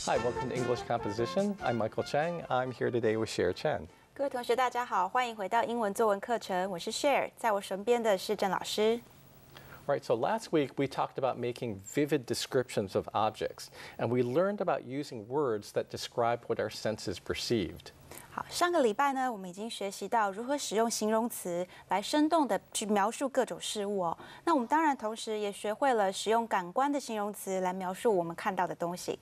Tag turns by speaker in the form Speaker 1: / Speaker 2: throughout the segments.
Speaker 1: Hi, welcome to English Composition. I'm Michael Chang. I'm here today with Cher Chen.
Speaker 2: 各位同学，大家好，欢迎回到英文作文课程，我是 Cher， 在我身边的是郑老师。
Speaker 1: Right, so last week we talked about making vivid descriptions of objects, and we learned about using words that describe what our senses perceived.
Speaker 2: 好，上个礼拜呢，我们已经学习到如何使用形容词来生动的去描述各种事物哦。那我们当然同时也学会了使用感官的形容词来描述我们看到的东西。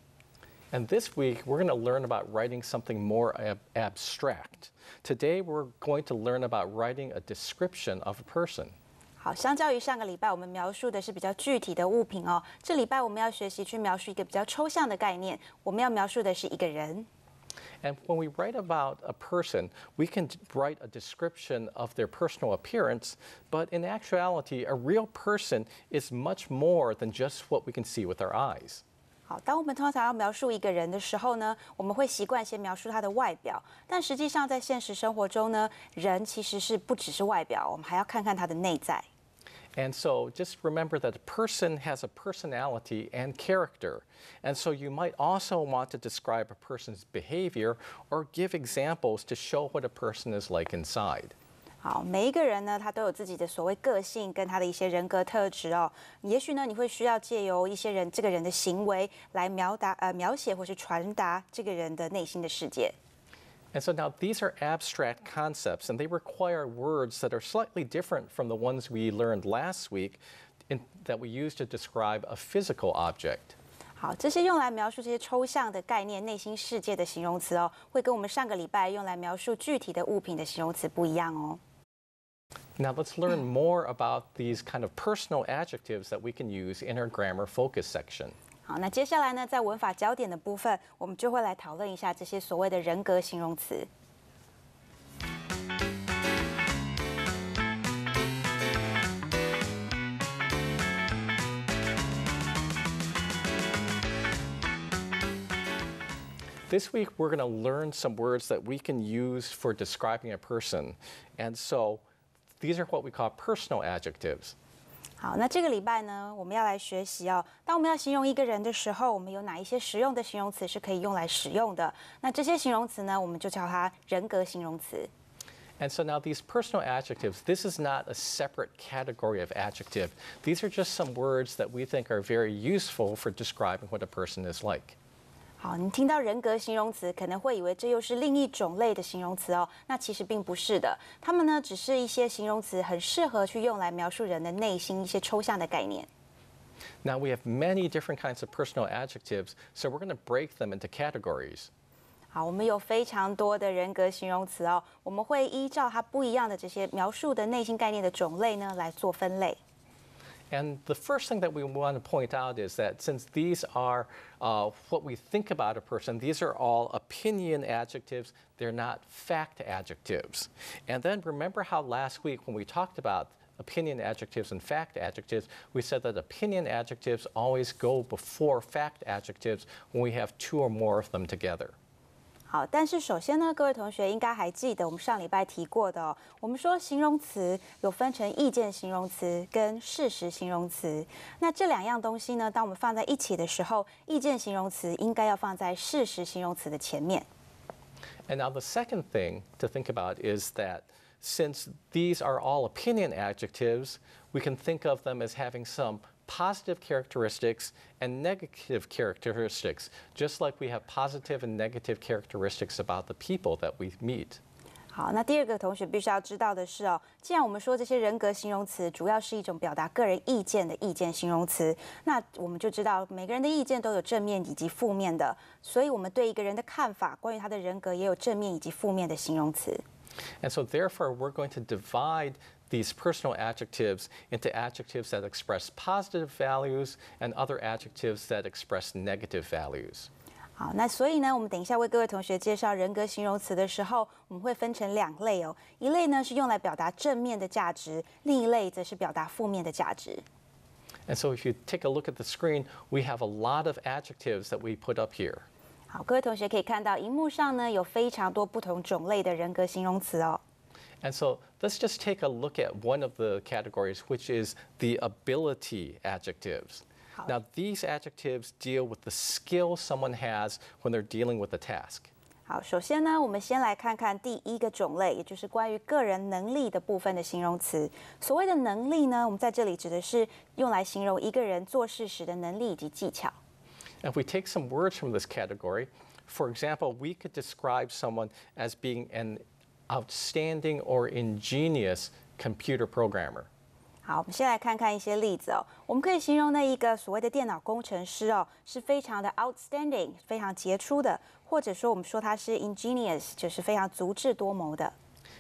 Speaker 1: And this week, we're going to learn about writing something more abstract. Today, we're going to learn about writing a description of a person.
Speaker 2: 好，相较于上个礼拜我们描述的是比较具体的物品哦，这礼拜我们要学习去描述一个比较抽象的概念，我们要描述的是一个人。
Speaker 1: And when we write about a person, we can write a description of their personal appearance, but in actuality, a real person is much more than just what we can see with our eyes.
Speaker 2: 好，当我们通常要描述一个人的时候呢，我们会习惯先描述他的外表，但实际上在现实生活中呢，人其实是不只是外表，我们还要看看他的内在。
Speaker 1: And so just remember that a person has a personality and character. And so you might also want to describe a person's behavior or give examples to show what a person is like inside.
Speaker 2: 好，每一个人呢，他都有自己的所谓个性跟他的一些人格特质哦。也许呢，你会需要借由一些人这个人的行为来描写或是传达这个人的内心的世界。
Speaker 1: And so now these are abstract concepts, and they require words that are slightly different from the ones we learned last week that we use to describe a physical object.
Speaker 2: 好，这些用来描述这些抽象的概念、内心世界的形容词哦，会跟我们上个礼拜用来描述具体的物品的形容词不一样哦。
Speaker 1: Now let's learn more about these kind of personal adjectives that we can use in our grammar focus section.
Speaker 2: 好，那接下来呢，在文法焦点的部分，我们就会来讨论一下这些所谓的人格形容词。
Speaker 1: This week, we're going to learn some words that we can use for describing a person. And so these are what we call personal adjectives.
Speaker 2: 好，那这个礼拜呢，我们要来学习哦。当我们要形容一个人的时候，我们有哪一些实用的形容词是可以用来使用的？那这些形容词呢，我们就叫它人格形容词。
Speaker 1: And so now these personal adjectives, this is not a separate category of adjective. These are just some words that we think are very useful for describing what a person is like.
Speaker 2: 好，你听到人格形容词，可能会以为这又是另一种类的形容词哦。那其实并不是的，它们呢只是一些形容词，很适合去用来描述人的内心一些抽象的概念。
Speaker 1: Now we have many different kinds of personal adjectives, so we're going to break them into categories.
Speaker 2: 好，我们有非常多的人格形容词哦，我们会依照它不一样的这些描述的内心概念的种类呢来做分类。
Speaker 1: And the first thing that we want to point out is that since these are what we think about a person, these are all opinion adjectives. They're not fact adjectives. And then remember how last week when we talked about opinion adjectives and fact adjectives, we said that opinion adjectives always go before fact adjectives when we have two or more of them together.
Speaker 2: 好，但是首先呢，各位同学应该还记得我们上礼拜提过的哦。我们说形容词有分成意见形容词跟事实形容词。那这两样东西呢，当我们放在一起的时候，意见形容词应该要放在事实形容词的前面。
Speaker 1: And now the second thing to think about is that since these are all opinion adjectives, we can think of them as having some positive characteristics and negative characteristics, just like we have positive and negative characteristics about the people that we meet.
Speaker 2: 好，那第二个同学必须要知道的是哦，既然我们说这些人格形容词主要是一种表达个人意见的意见形容词，那我们就知道每个人的意见都有正面以及负面的，所以我们对一个人的看法，关于他的人格也有正面以及负面的形容词。
Speaker 1: And so therefore, we're going to divide these personal adjectives into adjectives that express positive values and other adjectives that express negative values.
Speaker 2: 好，那所以呢，我们等一下为各位同学介绍人格形容词的时候，我们会分成两类哦。一类呢是用来表达正面的价值，另一类则是表达负面的价值。
Speaker 1: And so if you take a look at the screen, we have a lot of adjectives that we put up here.
Speaker 2: 好，各位同学可以看到，荧幕上呢有非常多不同种类的人格形容词哦。
Speaker 1: And so let's just take a look at one of the categories, which is the ability adjectives. Now, these adjectives deal with the skill someone has when they're dealing with a task.
Speaker 2: 好，首先呢，我们先来看看第一个种类，也就是关于个人能力的部分的形容词。所谓的能力呢，我们在这里指的是用来形容一个人做事时的能力以及技巧。
Speaker 1: And if we take some words from this category, for example, we could describe someone as being an outstanding or ingenious computer programmer.
Speaker 2: 好，我们先来看看一些例子哦。我们可以形容那一个所谓的电脑工程师哦，是非常的 outstanding， 非常杰出的，或者说我们说他是 ingenious， 就是非常足智多谋的。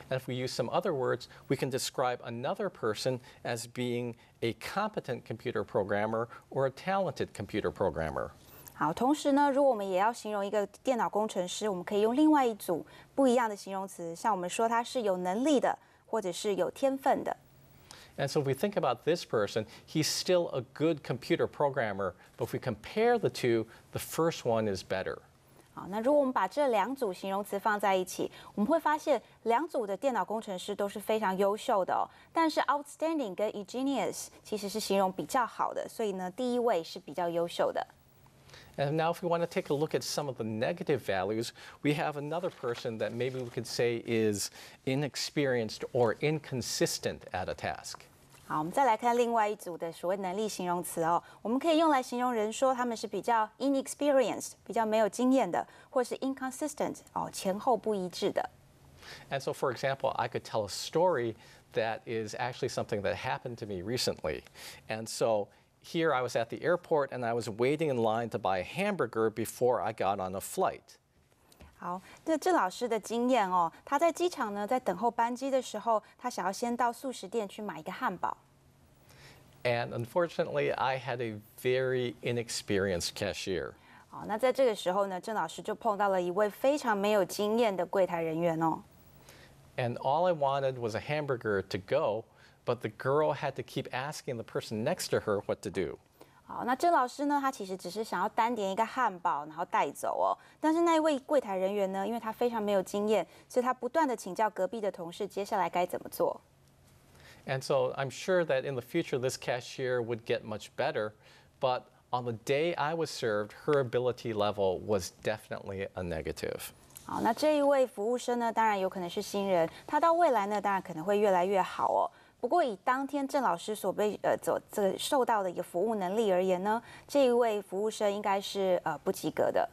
Speaker 1: And if we use some other words, we can describe another person as being a competent computer programmer or a talented computer programmer.
Speaker 2: 好，同时呢，如果我们也要形容一个电脑工程师，我们可以用另外一组不一样的形容词，像我们说他是有能力的，或者是有天分的。
Speaker 1: And so if we think about this person, he's still a good computer programmer, but if we compare the two, the first one is better.
Speaker 2: 好，那如果我们把这两组形容词放在一起，我们会发现两组的电脑工程师都是非常优秀的哦。但是 outstanding 跟 ingenious 其实是形容比较好的，所以呢，第一位是比较优秀的。
Speaker 1: And now if we want to take a look at some of the negative values, we have another person that maybe we could say is inexperienced or inconsistent at a task.
Speaker 2: 好，我们再来看另外一组的所谓能力形容词哦，我们可以用来形容人说他们是比较 inexperienced， 比较没有经验的，或是 inconsistent 哦，前后不一致的。
Speaker 1: And so, for example, I could tell a story that is actually something that happened to me recently. And so here I was at the airport and I was waiting in line to buy a hamburger before I got on a flight.
Speaker 2: 好，那这老师的经验哦，他在机场呢，在等候班机的时候，他想要先到速食店去买一个汉堡。
Speaker 1: And unfortunately, I had a very inexperienced cashier.
Speaker 2: 好，那在这个时候呢，郑老师就碰到了一位非常没有经验的柜台人员哦。
Speaker 1: And all I wanted was a hamburger to go, but the girl had to keep asking the person next to her what to do.
Speaker 2: 好，那郑老师呢，他其实只是想要单点一个汉堡，然后带走哦。但是那一位柜台人员呢，因为他非常没有经验，所以他不断的请教隔壁的同事接下来该怎么做。
Speaker 1: And so I'm sure that in the future this cashier would get much better, but on the day I was served, her ability level was definitely a negative.
Speaker 2: 好，那这一位服务生呢，当然有可能是新人，他到未来呢，当然可能会越来越好哦。不过以当天郑老师所被受到的一个服务能力而言呢，这一位服务生应该是不及格的。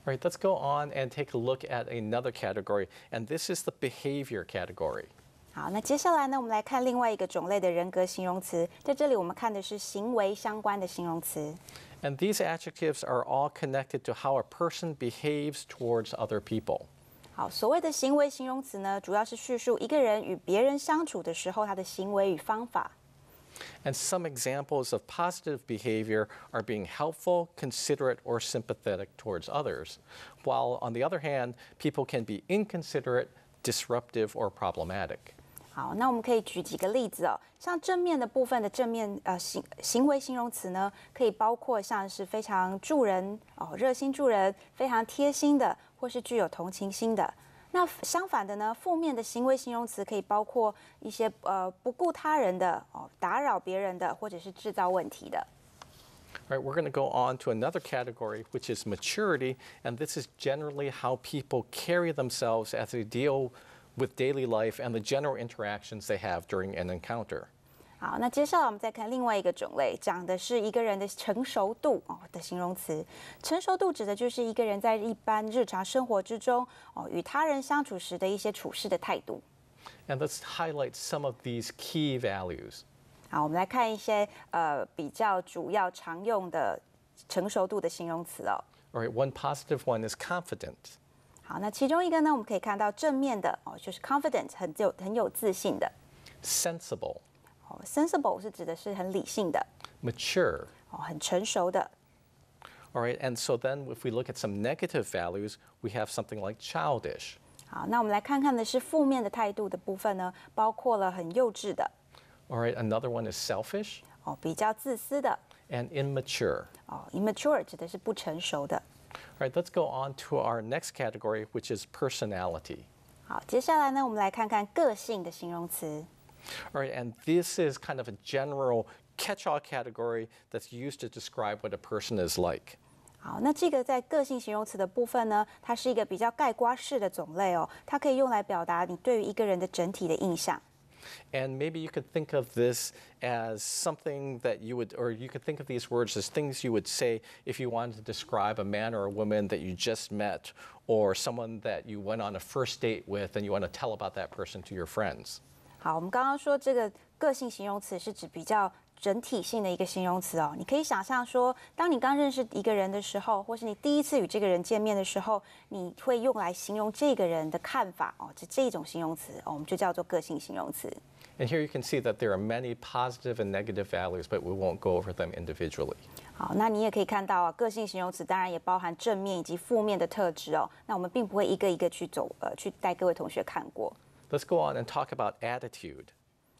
Speaker 1: All right, let's go on and take a look at another category, and this is the behavior category.
Speaker 2: 好，那接下来呢，我们来看另外一个种类的人格形容词。在这里，我们看的是行为相关的形容词。
Speaker 1: And these adjectives are all connected to how a person behaves towards other people.
Speaker 2: 好，所谓的行为形容词呢，主要是叙述一个人与别人相处的时候，他的行为与方法。
Speaker 1: And some examples of positive behavior are being helpful, considerate, or sympathetic towards others. While on the other hand, people can be inconsiderate, disruptive, or problematic.
Speaker 2: 好，那我们可以举几个例子哦。像正面的部分的行为形容词呢，可以包括像是非常助人哦，热心助人，非常贴心的，或是具有同情心的。那相反的呢，负面的行为形容词可以包括一些不顾他人的哦，打扰别人的，或者是制造问题的。
Speaker 1: All right, we're going to go on to another category, which is maturity, and this is generally how people carry themselves as they deal with daily life and the general interactions they have during an encounter.
Speaker 2: 好，那接下来我们再看另外一个种类，讲的是一个人的成熟度哦的形容词。成熟度指的就是一个人在一般日常生活之中哦，与他人相处时的一些处事的态度。
Speaker 1: And let's highlight some of these key values.
Speaker 2: 好，我们来看一些比较主要常用的成熟度的形容词哦。
Speaker 1: All right, one positive one is confident.
Speaker 2: 好，那其中一个呢，我们可以看到正面的哦，就是 confident 很有自信的。
Speaker 1: Sensible.
Speaker 2: 哦 ，sensible 是指的是很理性的。
Speaker 1: Mature.
Speaker 2: 哦，很成熟的。
Speaker 1: All right, and so then if we look at some negative values, we have something like childish.
Speaker 2: 好，那我们来看看的是负面的态度的部分呢，包括了很幼稚的。
Speaker 1: All right, another one is selfish.
Speaker 2: 哦，比较自私的。
Speaker 1: And immature.
Speaker 2: 哦 ，immature 指的是不成熟的。
Speaker 1: All right, let's go on to our next category, which is personality.
Speaker 2: 好，接下来呢，我们来看看个性的形容词。
Speaker 1: All right, and this is kind of a general catch-all category that's used to describe what a person is like.
Speaker 2: 好，那这个在个性形容词的部分呢，它是一个比较概括式的种类哦，它可以用来表达你对于一个人的整体的印象。
Speaker 1: And maybe you could think of this as something that you would, or you could think of these words as things you would say if you wanted to describe a man or a woman that you just met, or someone that you went on a first date with and you want to tell about that person to your friends.
Speaker 2: 好，我们刚刚说这个个性形容词是指比较整体性的一个形容词哦。你可以想象说，当你刚认识一个人的时候，或是你第一次与这个人见面的时候，你会用来形容这个人的看法哦，这种形容词哦，我们就叫做个性形容词。
Speaker 1: And here you can see that there are many positive and negative values, but we won't go over them individually.
Speaker 2: 好，那你也可以看到啊，个性形容词当然也包含正面以及负面的特质哦。那我们并不会一个一个去带各位同学看过。
Speaker 1: Let's go on and talk about attitude.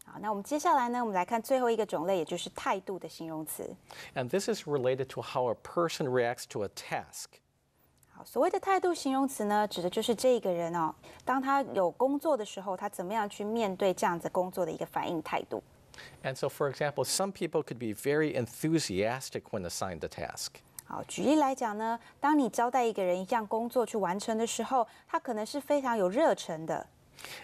Speaker 2: 好，那我们接下来呢，我们来看最后一个种类，也就是态度的形容词。
Speaker 1: And this is related to how a person reacts to a task.
Speaker 2: 好，所谓的态度形容词呢，指的就是这个人哦，当他有工作的时候，他怎么样去面对这样子工作的一个反应态度。
Speaker 1: And so, for example, some people could be very enthusiastic when assigned a task.
Speaker 2: 好，举例来讲呢，当你交代一个人一项工作去完成的时候，他可能是非常有热忱的。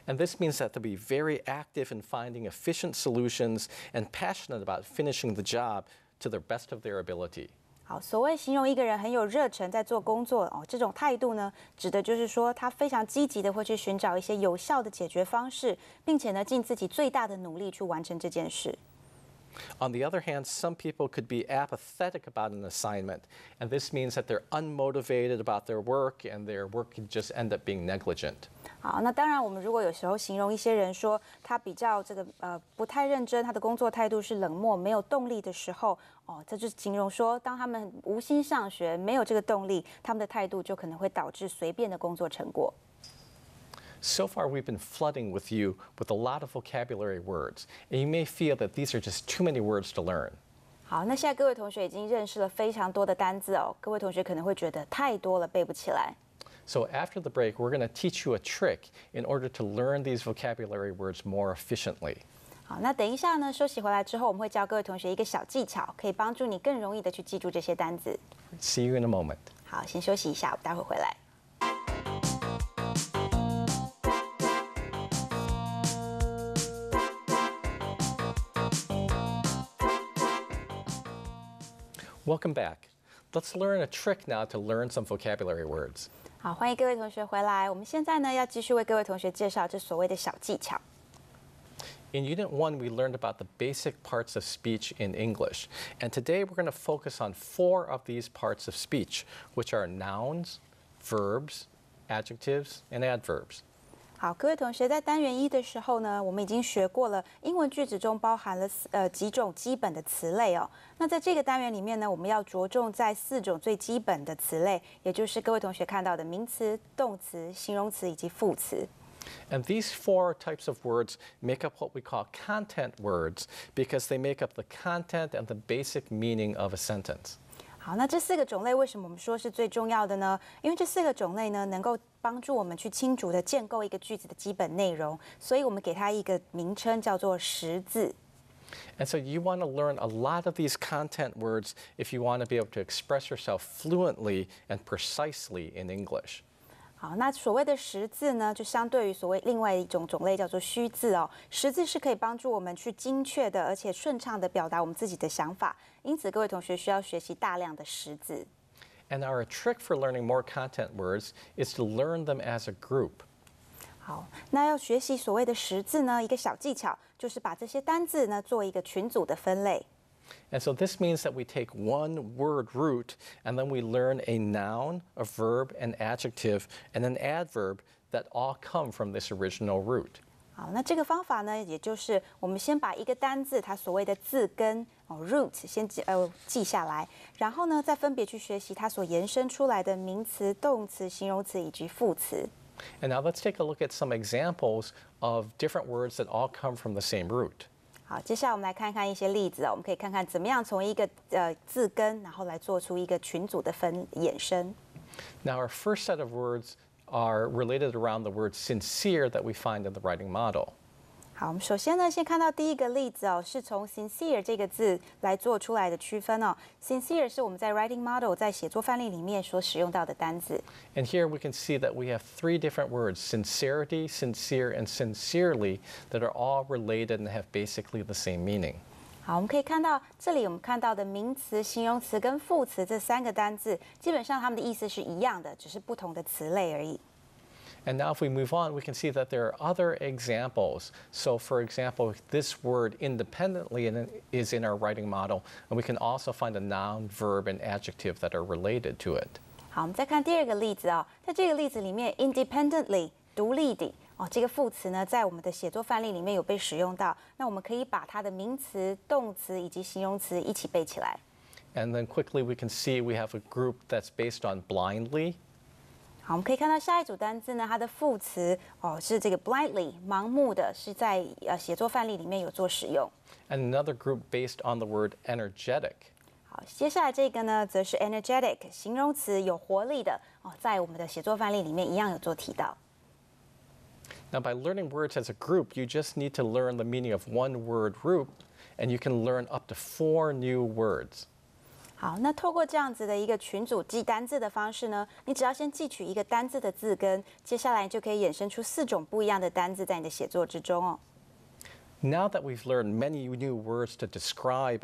Speaker 1: And this means that they'll be very active in finding efficient solutions and passionate about finishing the job to the best of their ability.
Speaker 2: 好，所谓形容一个人很有热忱在做工作哦，这种态度呢，指的就是说他非常积极的会去寻找一些有效的解决方式，并且呢，尽自己最大的努力去完成这件事。
Speaker 1: On the other hand, some people could be apathetic about an assignment, and this means that they're unmotivated about their work and their work can just end up being negligent.
Speaker 2: 好，那当然，我们如果有时候形容一些人说他比较不太认真，他的工作态度是冷漠、没有动力的时候，哦，这就是形容说，当他们无心上学、没有这个动力，他们的态度就可能会导致随便的工作成果。
Speaker 1: So far, we've been flooding with you with a lot of vocabulary words, and you may feel that these are just too many words to learn.
Speaker 2: 好，那现在各位同学已经认识了非常多的单字哦，各位同学可能会觉得太多了，背不起来。
Speaker 1: So after the break, we're going to teach you a trick in order to learn these vocabulary words more efficiently.
Speaker 2: 好，那等一下呢，休息回来之后，我们会教各位同学一个小技巧，可以帮助你更容易的去记住这些单字。
Speaker 1: See you in a moment.
Speaker 2: 好，先休息一下，我待会回来。
Speaker 1: Welcome back. Let's learn a trick now to learn some vocabulary words.
Speaker 2: 好，欢迎各位同学回来。我们现在呢要继续为各位同学介绍这所谓的小技巧。
Speaker 1: In Unit 1, we learned about the basic parts of speech in English. And today we're going to focus on 4 of these parts of speech, which are nouns, verbs, adjectives, and adverbs.
Speaker 2: 好，各位同学，在单元1的时候呢，我们已经学过了英文句子中包含了几种基本的词类哦。那在这个单元里面呢，我们要着重在4种最基本的词类，也就是各位同学看到的名词、动词、形容词以及副词。
Speaker 1: And these 4 types of words make up what we call content words because they make up the content and the basic meaning of a sentence.
Speaker 2: 好，那这4个种类为什么我们说是最重要的呢？因为这4个种类呢，能够帮助我们去清楚的建构一个句子的基本内容，所以我们给它一个名称叫做识字。
Speaker 1: And so you want to learn a lot of these content words if you want to be able to express yourself fluently and precisely in English.
Speaker 2: 好，那所谓的识字呢，就相对于所谓另外一种种类叫做虚字哦。识字是可以帮助我们去精确的而且顺畅的表达我们自己的想法，因此各位同学需要学习大量的识字。
Speaker 1: And our trick for learning more content words is to learn them as a group.
Speaker 2: 好，那要学习所谓的识字呢，一个小技巧就是把这些单字呢做一个群组的分类。
Speaker 1: And so this means that we take one word root and then we learn a noun, a verb, an adjective, and an adverb that all come from this original root.
Speaker 2: 好，那这个方法呢，也就是我们先把一个单字它所谓的字根root 先记下来，然后呢再分别去学习它所延伸出来的名词、动词、形容词以及副词。
Speaker 1: And now let's take a look at some examples of different words that all come from the same root.
Speaker 2: 好，接下来我们来看看一些例子哦，我们可以看看怎么样从一个字根，然后来做出一个群组的衍生。
Speaker 1: Now our first set of words are related around the word sincere that we find in the writing model.
Speaker 2: 好，我们首先呢，先看到第一个例子哦，是从 sincere 这个字来做出来的区分哦。sincere 是我们在 writing model 在写作范例里面所使用到的单字。
Speaker 1: And here we can see that we have three different words, sincerity, sincere, and sincerely, that are all related and have basically the same meaning.
Speaker 2: 好，我们可以看到这里我们看到的名词、形容词跟副词这三个单字，基本上它们的意思是一样的，只是不同的词类而已。
Speaker 1: And now if we move on, we can see that there are other examples. So for example, this word independently is in our writing model, and we can also find a noun, verb, and adjective that are related to it.
Speaker 2: 好，我们再看第二个例子哦，在这个例子里面 ，independently 独立地哦，这个副词呢，在我们的写作范例里面有被使用到。那我们可以把它的名词、动词以及形容词一起背起来。
Speaker 1: And then quickly we can see we have a group that's based on blindly.
Speaker 2: 好，我们可以看到下一组单字呢，它的副词哦是这个 blindly 盲目的，是在写作范例里面有做使用。
Speaker 1: And another group based on the word energetic.
Speaker 2: 好，接下来这个呢，则是 energetic 形容词有活力的哦，在我们的写作范例里面一样有做提到。
Speaker 1: Now by learning words as a group, you just need to learn the meaning of one word group, and you can learn up to 4 new words.
Speaker 2: 好，那透过这样子的一个群组记单字的方式呢，你只要先记取一个单字的字根，接下来就可以衍生出4种不一样的单字在你的写作之中哦。
Speaker 1: Now that we've learned many new words to describe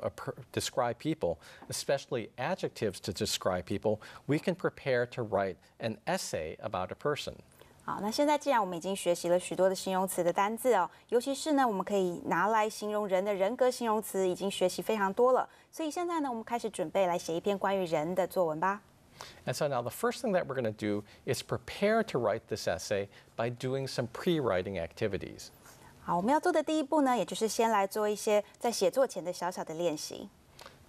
Speaker 1: people, especially adjectives to describe people, we can prepare to write an essay about a person.
Speaker 2: 好，那现在既然我们已经学习了许多的形容词的单字哦，尤其是呢，我们可以拿来形容人的人格形容词，已经学习非常多了。所以现在呢，我们开始准备来写一篇关于人的作文吧。
Speaker 1: And so now the first thing that we're going to do is prepare to write this essay by doing some pre-writing activities.
Speaker 2: 好，我们要做的第一步呢，也就是先来做一些在写作前的小小的练习。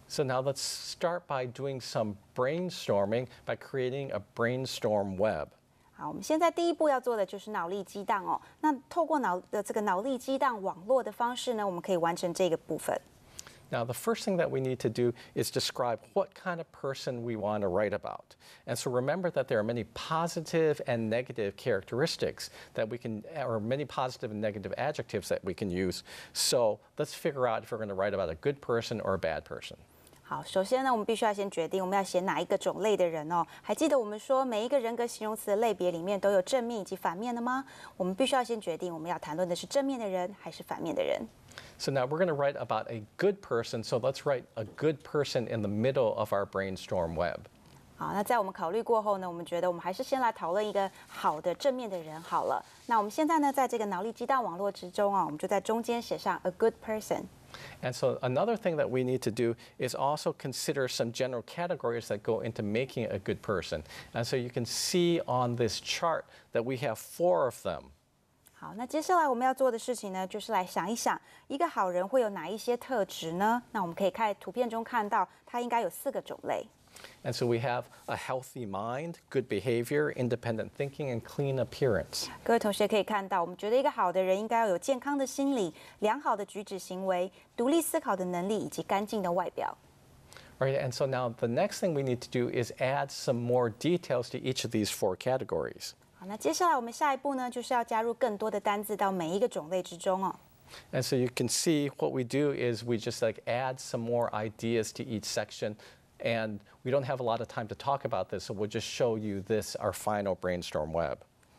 Speaker 1: So now let's start by doing some brainstorming by creating a brainstorm web.
Speaker 2: 好，我们现在第一步要做的就是脑力激荡哦。那透过这个脑力激荡网络的方式呢，我们可以完成这个部分。
Speaker 1: Now, the first thing that we need to do is describe what kind of person we want to write about. And so remember that there are many positive and negative characteristics that we can, or many positive and negative adjectives that we can use. So let's figure out if we're going to write about a good person or a bad person.
Speaker 2: 好，首先呢，我们必须要先决定我们要写哪一个种类的人哦。还记得我们说每一个人格形容词的类别里面都有正面以及反面的吗？我们必须要先决定我们要谈论的是正面的人还是反面的人。
Speaker 1: So now we're going to write about a good person. So let's write a good person in the middle of our brainstorm web.
Speaker 2: 好，那在我们考虑过后呢，我们觉得我们还是先来讨论一个好的正面的人好了。那我们现在呢，在这个脑力激荡网络之中啊，我们就在中间写上 a good person。And
Speaker 1: so another thing that we need to do is also consider some general categories that go into making a good person. And so you can see on this chart that we have 4 of them.
Speaker 2: 好，那接下来我们要做的事情呢，就是来想一想，一个好人会有哪一些特质呢？那我们可以看图片中看到，它应该有4个种类。
Speaker 1: And so we have a healthy mind, good behavior, independent thinking, and clean appearance.
Speaker 2: 各位同学可以看到，我们觉得一个好的人应该要有健康的心理、良好的举止行为、独立思考的能力以及干净的外表。
Speaker 1: Right, and so now the next thing we need to do is add some more details to each of these 4 categories.
Speaker 2: 好，那接下来我们下一步呢，就是要加入更多的单字到每一个种类之中哦。
Speaker 1: And so you can see what we do is we just like add some more ideas to each section. And we don't have a lot of time to talk about this, so we'll just show you this, our final brainstorm web.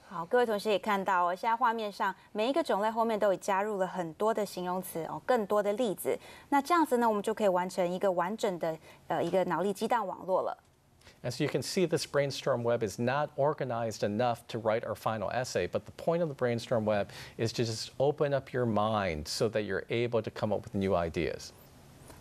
Speaker 2: 好，各位同学也看到哦，现在画面上每一个种类后面都已加入了很多的形容词哦，更多的例子。那这样子呢，我们就可以完成一个完整的一个脑力激荡网络了。
Speaker 1: And so you can see this brainstorm web is not organized enough to write our final essay, but the point of the brainstorm web is to just open up your mind so that you're able to come up with new ideas.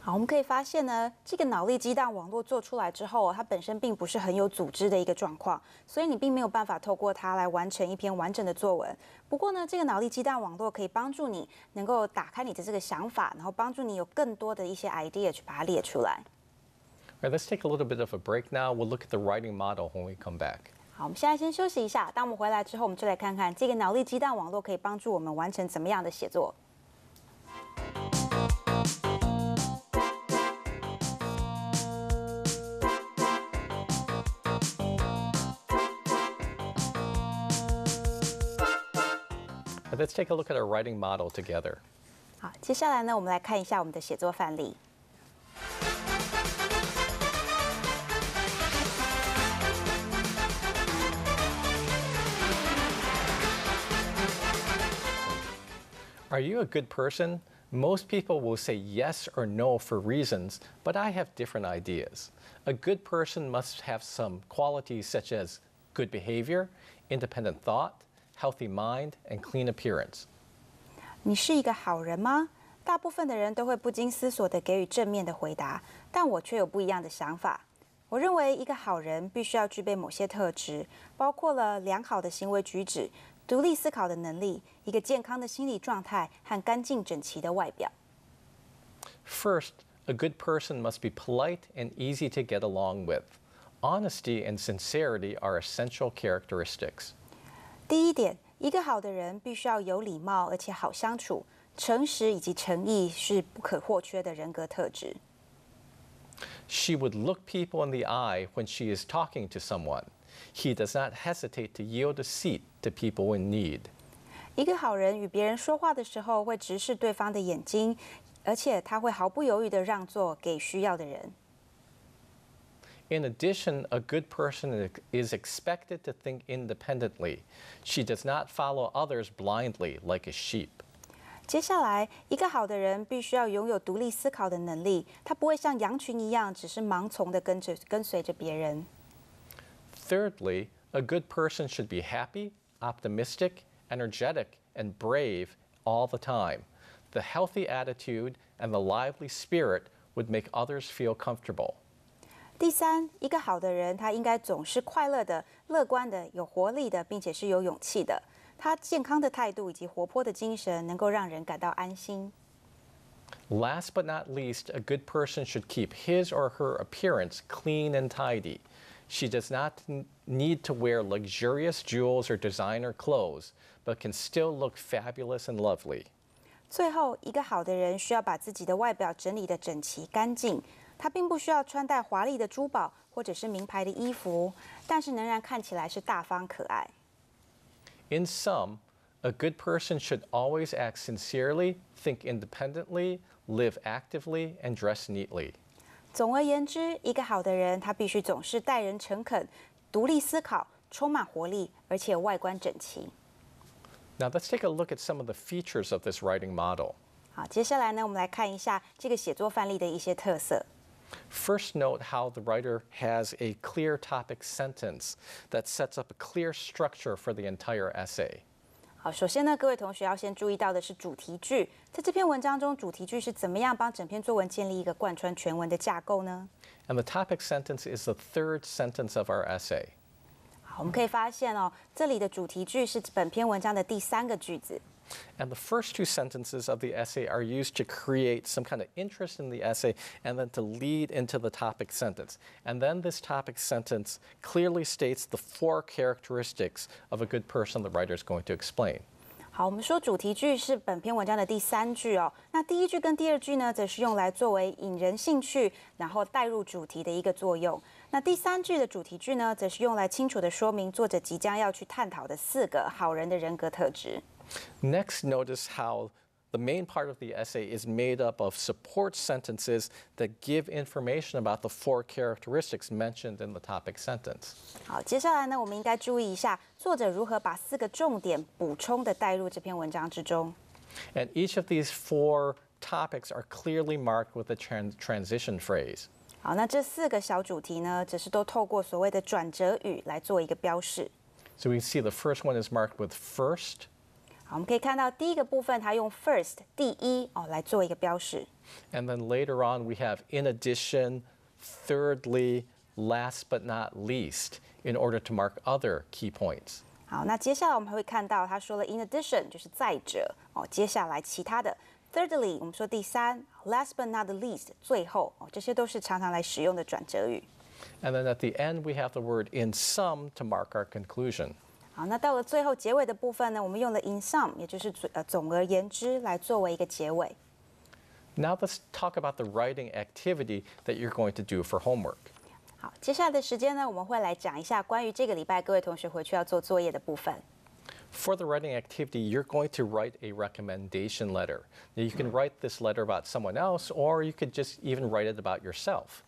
Speaker 2: 好，我们可以发现呢，这个脑力激荡网络做出来之后，它本身并不是很有组织的一个状况，所以你并没有办法透过它来完成一篇完整的作文。不过呢，这个脑力激荡网络可以帮助你能够打开你的这个想法，然后帮助你有更多的一些 idea 去把它列出来。
Speaker 1: All right, let's take a little bit of a break now. We'll look at the writing model when we come back.
Speaker 2: 好，我们现在先休息一下。当我们回来之后，我们就来看看这个脑力激荡网络可以帮助我们完成怎么样的写作。
Speaker 1: Let's take a look at our writing model together.
Speaker 2: 好，接下来呢，我们来看一下我们的写作范例。
Speaker 1: Are you a good person? Most people will say yes or no for reasons, but I have different ideas. A good person must have some qualities such as good behavior, independent thought, healthy mind, and clean appearance.
Speaker 2: 你是一个好人吗？大部分的人都会不经思索地给予正面的回答，但我却有不一样的想法。我认为一个好人必须要具备某些特质，包括了良好的行为举止、独立思考的能力、一个健康的心理状态和干净整齐的外表。
Speaker 1: First, a good person must be polite and easy to get along with. Honesty and sincerity are essential characteristics.
Speaker 2: 第一点，一个好的人必须要有礼貌，而且好相处。诚实以及诚意是不可或缺的人格特质。
Speaker 1: She would look people in the eye when she is talking to someone. He does not hesitate to yield a seat to people in need.
Speaker 2: 一个好人与别人说话的时候会直视对方的眼睛，而且他会毫不犹豫地让座给需要的人。
Speaker 1: In addition, a good person is expected to think independently. She does not follow others blindly like a sheep.
Speaker 2: 接下来，一个好的人必须要拥有独立思考的能力，他不会像羊群一样，只是盲从地跟随着别人。
Speaker 1: Thirdly, a good person should be happy, optimistic, energetic, and brave all the time. The healthy attitude and the lively spirit would make others feel comfortable.
Speaker 2: 第三，一个好的人，他应该总是快乐的、乐观的、有活力的，并且是有勇气的。他健康的态度以及活泼的精神，能够让人感到安心。
Speaker 1: Last but not least, a good person should keep his or her appearance clean and tidy. She does not need to wear luxurious jewels or designer clothes, but can still look fabulous and lovely.
Speaker 2: 最后，一个好的人需要把自己的外表整理得整齐干净。他并不需要穿戴华丽的珠宝或者是名牌的衣服，但是仍然看起来是大方可爱。
Speaker 1: In sum, a good person should always act sincerely, think independently, live actively, and dress neatly.
Speaker 2: 总而言之，一个好的人，他必须总是待人诚恳、独立思考、充满活力，而且外观整齐。
Speaker 1: Now let's take a look at some of the features of this writing model.
Speaker 2: 好，接下来呢，我们来看一下这个写作范例的一些特色。
Speaker 1: First, note how the writer has a clear topic sentence that sets up a clear structure for the entire essay.
Speaker 2: 好，首先呢，各位同学要先注意到的是主题句。在这篇文章中，主题句是怎么样帮整篇作文建立一个贯穿全文的架构呢？
Speaker 1: And the topic sentence is the third sentence of our essay.
Speaker 2: 好，我们可以发现哦，这里的主题句是本篇文章的第3个句子。
Speaker 1: And the first 2 sentences of the essay are used to create some kind of interest in the essay and then to lead into the topic sentence. And then this topic sentence clearly states the 4 characteristics of a good person the writer is going to explain.
Speaker 2: 好，我们说主题句是本篇文章的第3句哦。那第1句跟第2句呢，则是用来作为引人兴趣，然后带入主题的一个作用。那第3句的主题句呢，则是用来清楚地说明作者即将要去探讨的4个好人的人格特质。
Speaker 1: Next, notice how the main part of the essay is made up of support sentences that give information about the 4 characteristics mentioned in the topic sentence.
Speaker 2: 好，接下来呢，我们应该注意一下作者如何把4个重点补充的带入这篇文章之中。
Speaker 1: And each of these 4 topics are clearly marked with a transition phrase.
Speaker 2: 好，那这4个小主题呢，则是都透过所谓的转折语来做一个标示。
Speaker 1: So we see the first one is marked with first.
Speaker 2: 好，我们可以看到第1个部分，它用 first 第一哦来做一个标示。
Speaker 1: And then later on, we have in addition, thirdly, last but not least, in order to mark other key points.
Speaker 2: 好，那接下来我们还会看到，他说了 in addition 就是再者哦，接下来其他的 thirdly 我们说第3 last but not least 最后哦，这些都是常常来使用的转折语。
Speaker 1: And then at the end, we have the word in sum to mark our conclusion.
Speaker 2: 好，那到了最后结尾的部分呢，我们用了 in sum， 也就是总而言之来作为一个结尾。
Speaker 1: Now let's talk about the writing activity that you're going to do for homework.
Speaker 2: 好，接下来的时间呢，我们会来讲一下关于这个礼拜各位同学回去要做作业的部分。
Speaker 1: For the writing activity, you're going to write a recommendation letter. Now, you can write this letter about someone else, or you could just even write it about yourself.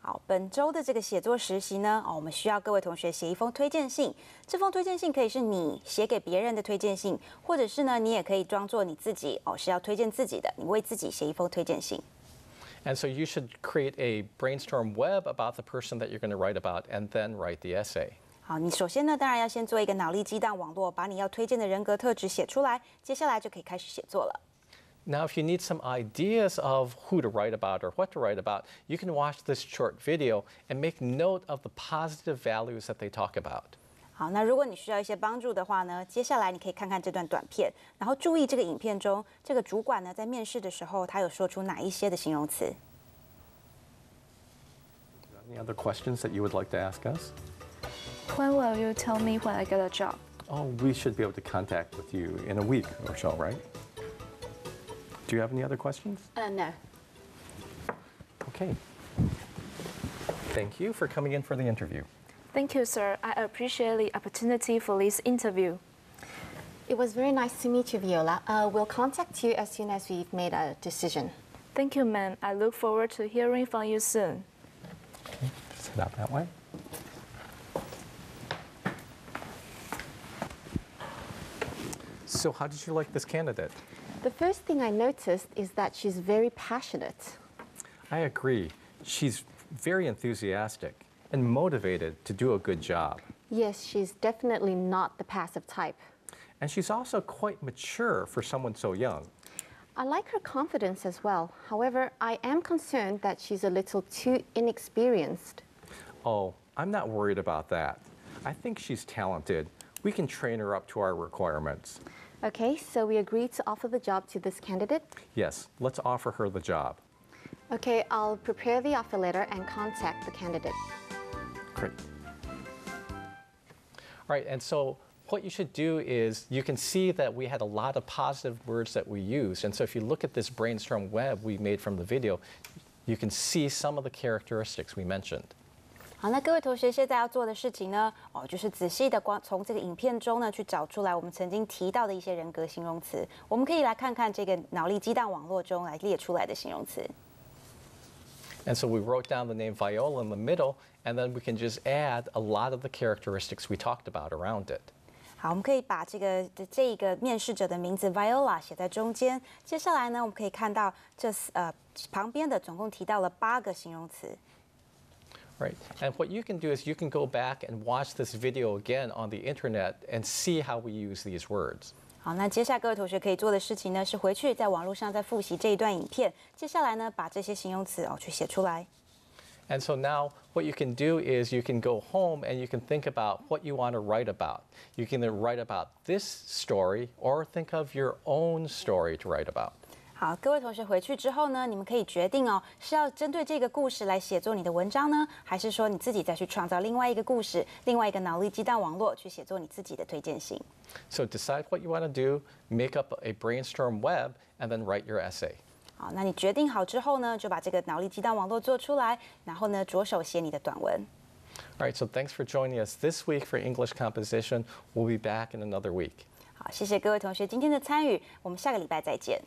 Speaker 2: 好，本周的这个写作实习呢，我们需要各位同学写一封推荐信。这封推荐信可以是你写给别人的推荐信，或者是呢，你也可以装作你自己是要推荐自己的，你为自己写一封推荐信。
Speaker 1: And so you should create a brainstorm web about the person that you're going to write about, and then write the essay.
Speaker 2: 好，你首先呢，当然要先做一个脑力激荡网络，把你要推荐的人格特质写出来，接下来就可以开始写作了。
Speaker 1: Now, if you need some ideas of who to write about or what to write about, you can watch this short video and make note of the positive values that they talk about.
Speaker 2: 好，那如果你需要一些帮助的话呢，接下来你可以看看这段短片，然后注意这个影片中，这个主管呢在面试的时候，他有说出哪一些的形容词。
Speaker 1: Any other questions that you would like to ask us?
Speaker 3: When will you tell me when I get a job?
Speaker 1: Oh, we should be able to contact with you in a week or so, right? Do you have any other questions?
Speaker 3: No.
Speaker 1: Okay. Thank you for coming in for the interview.
Speaker 3: Thank you, sir. I appreciate the opportunity for this interview.
Speaker 4: It was very nice to meet you, Viola. We'll contact you as soon as we've made a decision.
Speaker 3: Thank you, ma'am. I look forward to hearing from you soon.
Speaker 1: Okay, just head out that way. So how did you like this candidate?
Speaker 4: The first thing I noticed is that she's very passionate.
Speaker 1: I agree. She's very enthusiastic and motivated to do a good job.
Speaker 4: Yes, she's definitely not the passive type.
Speaker 1: And she's also quite mature for someone so young.
Speaker 4: I like her confidence as well. However, I am concerned that she's a little too inexperienced.
Speaker 1: Oh, I'm not worried about that. I think she's talented. We can train her up to our requirements.
Speaker 4: Okay, so we agreed to offer the job to this candidate?
Speaker 1: Yes, let's offer her the job.
Speaker 4: Okay, I'll prepare the offer letter and contact the candidate.
Speaker 1: Great. All right, and so what you should do is you can see that we had a lot of positive words that we used. And so if you look at this brainstorm web we made from the video, you can see some of the characteristics we mentioned.
Speaker 2: 好，那各位同学现在要做的事情呢，就是仔细的从这个影片中呢去找出来我们曾经提到的一些人格形容词。我们可以来看看这个脑力激荡网络中来列出来的形容词。
Speaker 1: And so we wrote down the name Viola in the middle, and then we can just add a lot of the characteristics we talked about around it.
Speaker 2: 好，我们可以把这个面试者的名字 Viola 写在中间。接下来呢，我们可以看到旁边的总共提到了8个形容词。
Speaker 1: Right, and what you can do is you can go back and watch this video again on the internet and see how we use these words.
Speaker 2: 好，那接下来各位同学可以做的事情呢，是回去在网络上再复习这一段影片。接下来呢，把这些形容词去写出来。
Speaker 1: And so now what you can do is you can go home and you can think about what you want to write about. You can either write about this story or think of your own story to write about.
Speaker 2: 好，各位同学回去之后呢，你们可以决定是要针对这个故事来写作你的文章呢，还是说你自己再去创造另外一个故事，另外一个脑力激荡网络去写作你自己的推荐信。
Speaker 1: So decide what you want to do, make up a brainstorm web, and then write your essay.
Speaker 2: 好，那你决定好之后呢，就把这个脑力激荡网络做出来，然后呢，着手写你的短文。
Speaker 1: All right, so thanks for joining us this week for English composition. We'll be back in another week.
Speaker 2: 好，谢谢各位同学今天的参与，我们下个礼拜再见。